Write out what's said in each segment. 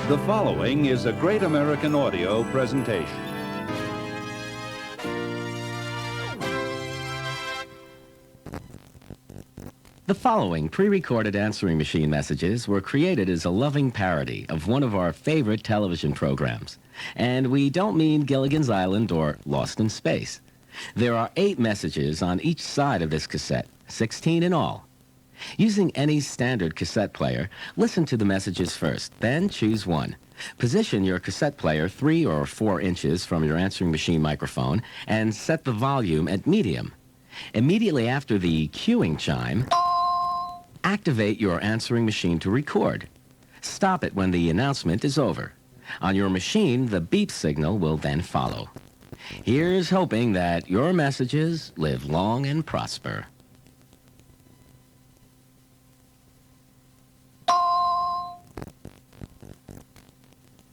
The following is a Great American Audio presentation. The following pre-recorded answering machine messages were created as a loving parody of one of our favorite television programs. And we don't mean Gilligan's Island or Lost in Space. There are 8 messages on each side of this cassette, 16 in all. Using any standard cassette player, listen to the messages first, then choose one. Position your cassette player 3 or 4 inches from your answering machine microphone and set the volume at medium. Immediately after the cueing chime, activate your answering machine to record. Stop it when the announcement is over. On your machine, the beep signal will then follow. Here's hoping that your messages live long and prosper.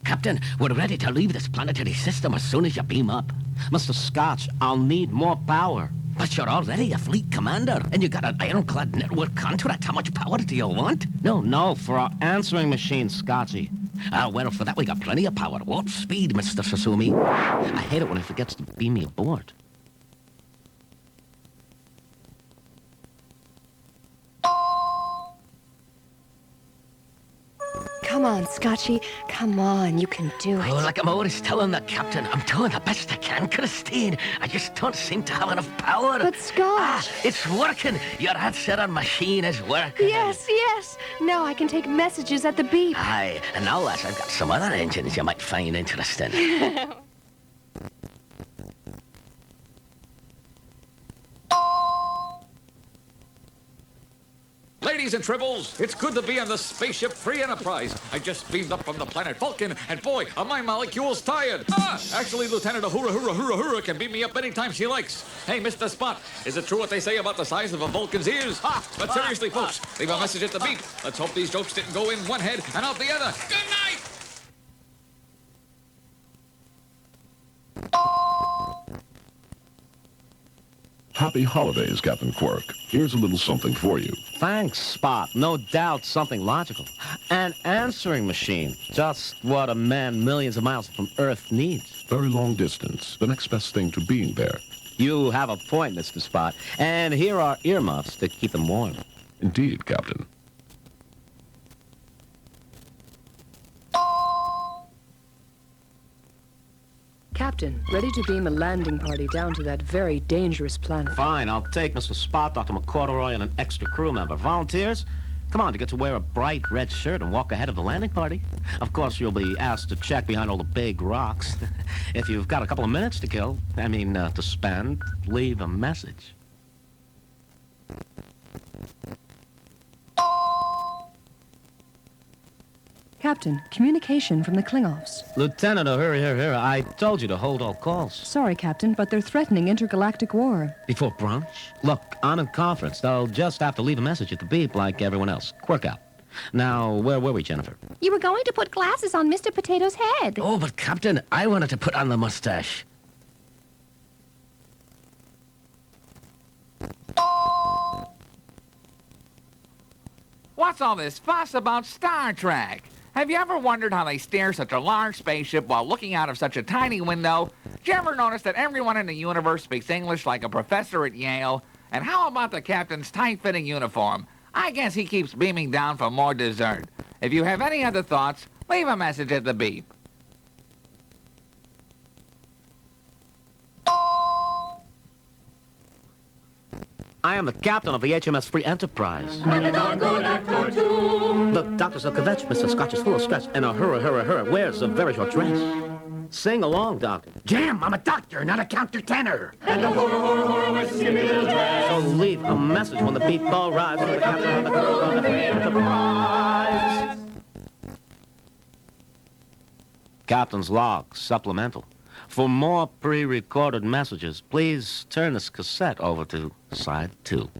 Captain, we're ready to leave this planetary system as soon as you beam up. Mr. Scotch, I'll need more power. But you're already a fleet commander, and you got an ironclad network contract. How much power do you want? No, for our answering machine, Scotchy. Well, for that we got plenty of power. Warp speed, Mr. Sasumi. I hate it when he forgets to beam me aboard. Come on, Scotchy. Come on, you can do it. Oh, like I'm always telling the captain, I'm doing the best I can, Christine. I just don't seem to have enough power. But, Scotch... it's working. Your answering machine is working. Yes. Now I can take messages at the beep. Aye, and now, lass, I've got some other engines you might find interesting. Ladies and tribbles, it's good to be on the spaceship Free Enterprise. I just beamed up from the planet Vulcan, and boy, are my molecules tired. Actually, Lieutenant Uhura can beam me up anytime she likes. Hey, Mr. Spot, is it true what they say about the size of a Vulcan's ears? But seriously, folks, leave a message at the beep. Let's hope these jokes didn't go in one head and out the other. Good night! Happy holidays, Captain Quirk. Here's a little something for you. Thanks, Spot. No doubt something logical. An answering machine. Just what a man millions of miles from Earth needs. Very long distance. The next best thing to being there. You have a point, Mr. Spot. And here are earmuffs to keep them warm. Indeed, Captain. Captain, ready to beam a landing party down to that very dangerous planet. Fine, I'll take Mr. Spot, Dr. McCorduroy, and an extra crew member. Volunteers? Come on, you get to wear a bright red shirt and walk ahead of the landing party. Of course, you'll be asked to check behind all the big rocks. If you've got a couple of minutes to kill, to spend, leave a message. Captain, communication from the Klingons. Lieutenant Uhura, I told you to hold all calls. Sorry, Captain, but they're threatening intergalactic war. Before brunch? Look, I'm in conference. They'll just have to leave a message at the beep like everyone else. Quirk out. Now, where were we, Jennifer? You were going to put glasses on Mr. Potato's head. Oh, but Captain, I wanted to put on the mustache. What's all this fuss about Star Trek? Have you ever wondered how they steer such a large spaceship while looking out of such a tiny window? Did you ever notice that everyone in the universe speaks English like a professor at Yale? And how about the captain's tight-fitting uniform? I guess he keeps beaming down for more dessert. If you have any other thoughts, leave a message at the beep. I am the captain of the H.M.S. Free Enterprise. The Dr. Zelkovich, Mr. Scotch is full of stress, and Uhura wears a very short dress. Sing along, Doctor. Jam, I'm a doctor, not a countertenor. So leave a message when the beep ball rides for the captain of the crew of the Free Enterprise. Captain's log, supplemental. For more pre-recorded messages, please turn this cassette over to side 2.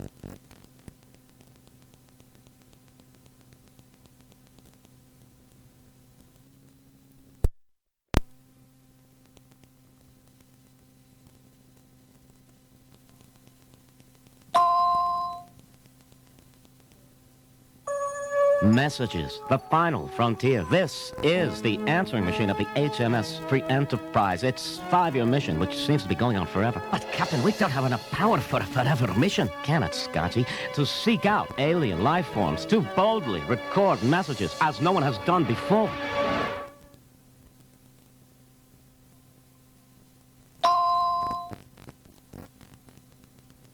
Messages, the final frontier. This is the answering machine of the H.M.S. Free Enterprise. Its 5-year mission, which seems to be going on forever. But, Captain, we don't have enough power for a forever mission. Can it, Scotchy? To seek out alien life forms, to boldly record messages as no one has done before.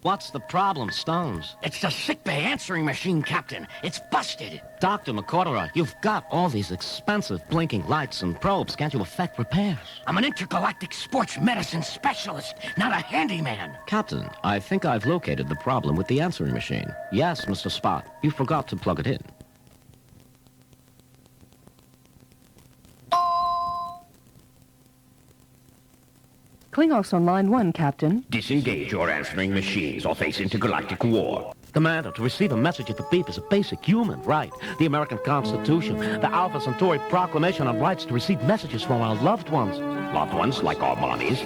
What's the problem, Stones? It's the sickbay answering machine, Captain. It's busted. Dr. McCorduroy, you've got all these expensive blinking lights and probes. Can't you effect repairs? I'm an intergalactic sports medicine specialist, not a handyman. Captain, I think I've located the problem with the answering machine. Yes, Mr. Spot, you forgot to plug it in. Klingons on line 1, Captain. Disengage your answering machines or face intergalactic war. Commander, to receive a message at the beep is a basic human right. The American Constitution, the Alpha Centauri Proclamation on rights to receive messages from our loved ones. Loved ones like our mommies?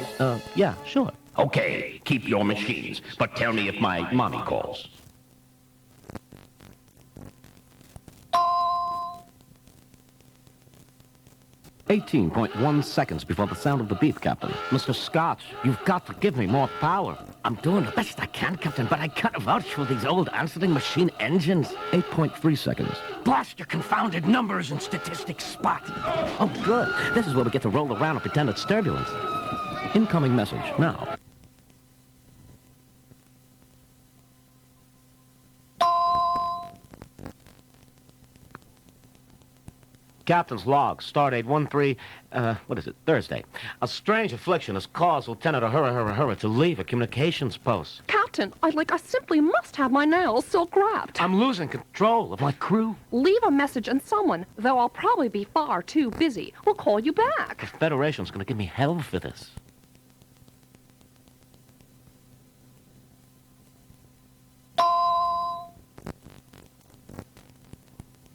Yeah, sure. Okay, keep your machines, but tell me if my mommy calls. 18.1 seconds before the sound of the beep, Captain. Mr. Scotch, you've got to give me more power. I'm doing the best I can, Captain, but I can't vouch for these old answering machine engines. 8.3 seconds. Blast your confounded numbers and statistics, Spot. Oh, good. This is where we get to roll around and pretend it's turbulence. Incoming message, now. Captain's log, stardate 13, Thursday. A strange affliction has caused Lieutenant Uhura to leave a communications post. Captain, I simply must have my nails silk wrapped. I'm losing control of my crew. Leave a message and someone, though I'll probably be far too busy, will call you back. The Federation's gonna give me hell for this.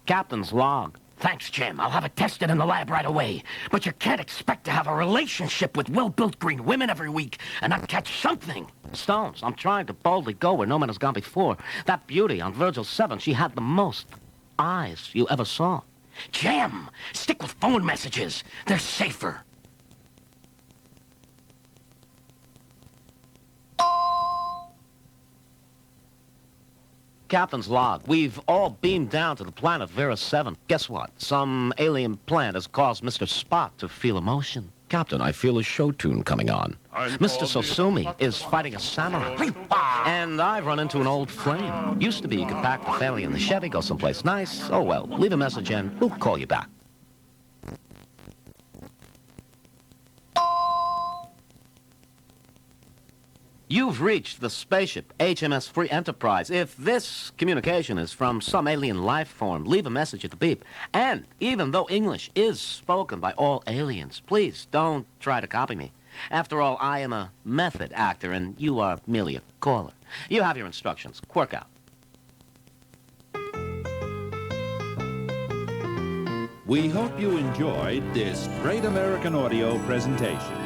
Captain's log. Thanks, Jim. I'll have it tested in the lab right away. But you can't expect to have a relationship with well-built green women every week and not catch something. Stones, I'm trying to boldly go where no man has gone before. That beauty on Virgil 7, she had the most eyes you ever saw. Jim, stick with phone messages. They're safer. Captain's log. We've all beamed down to the planet Vera 7. Guess what? Some alien plant has caused Mr. Spot to feel emotion. Captain, I feel a show tune coming on. Mr. Sosumi is fighting a samurai. And I've run into an old flame. Used to be you could pack the family in the Chevy, go someplace nice. Oh, well, leave a message and we'll call you back. You've reached the spaceship H.M.S. Free Enterprise. If this communication is from some alien life form, leave a message at the beep. And even though English is spoken by all aliens, please don't try to copy me. After all, I am a method actor and you are merely a caller. You have your instructions. Quirk out. We hope you enjoyed this great American audio presentation.